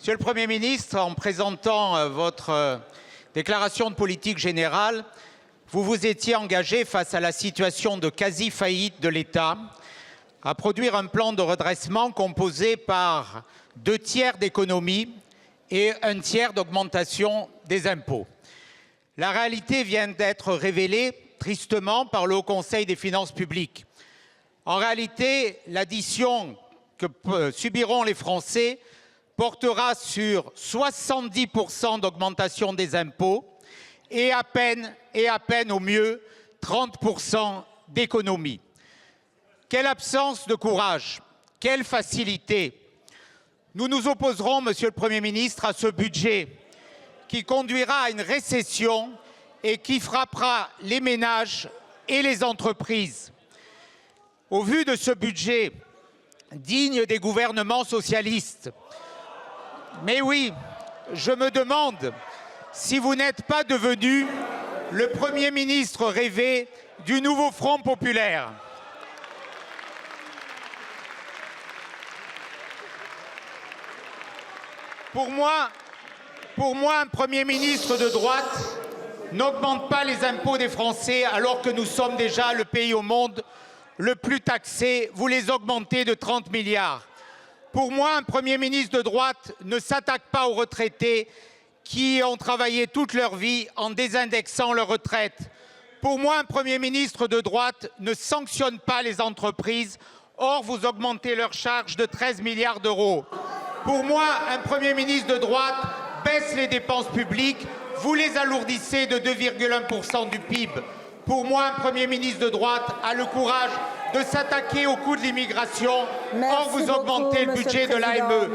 Monsieur le Premier ministre, en présentant votre déclaration de politique générale, vous vous étiez engagé face à la situation de quasi-faillite de l'État à produire un plan de redressement composé par 2/3 d'économies et 1/3 d'augmentation des impôts. La réalité vient d'être révélée tristement par le Haut Conseil des finances publiques. En réalité, l'addition que subiront les Français portera sur 70% d'augmentation des impôts et à peine au mieux 30% d'économies. Quelle absence de courage, quelle facilité! Nous nous opposerons, Monsieur le Premier ministre, à ce budget qui conduira à une récession et qui frappera les ménages et les entreprises. Au vu de ce budget digne des gouvernements socialistes, mais oui, je me demande si vous n'êtes pas devenu le Premier ministre rêvé du nouveau Front populaire. Pour moi, un Premier ministre de droite n'augmente pas les impôts des Français alors que nous sommes déjà le pays au monde le plus taxé. Vous les augmentez de 30 milliards. Pour moi, un Premier ministre de droite ne s'attaque pas aux retraités qui ont travaillé toute leur vie en désindexant leur retraite. Pour moi, un Premier ministre de droite ne sanctionne pas les entreprises. Or, vous augmentez leurs charges de 13 milliards d'euros. Pour moi, un Premier ministre de droite baisse les dépenses publiques. Vous les alourdissez de 2,1% du PIB. Pour moi, un Premier ministre de droite a le courage de s'attaquer au coût de l'immigration. Or, vous augmentez le budget de l'AME.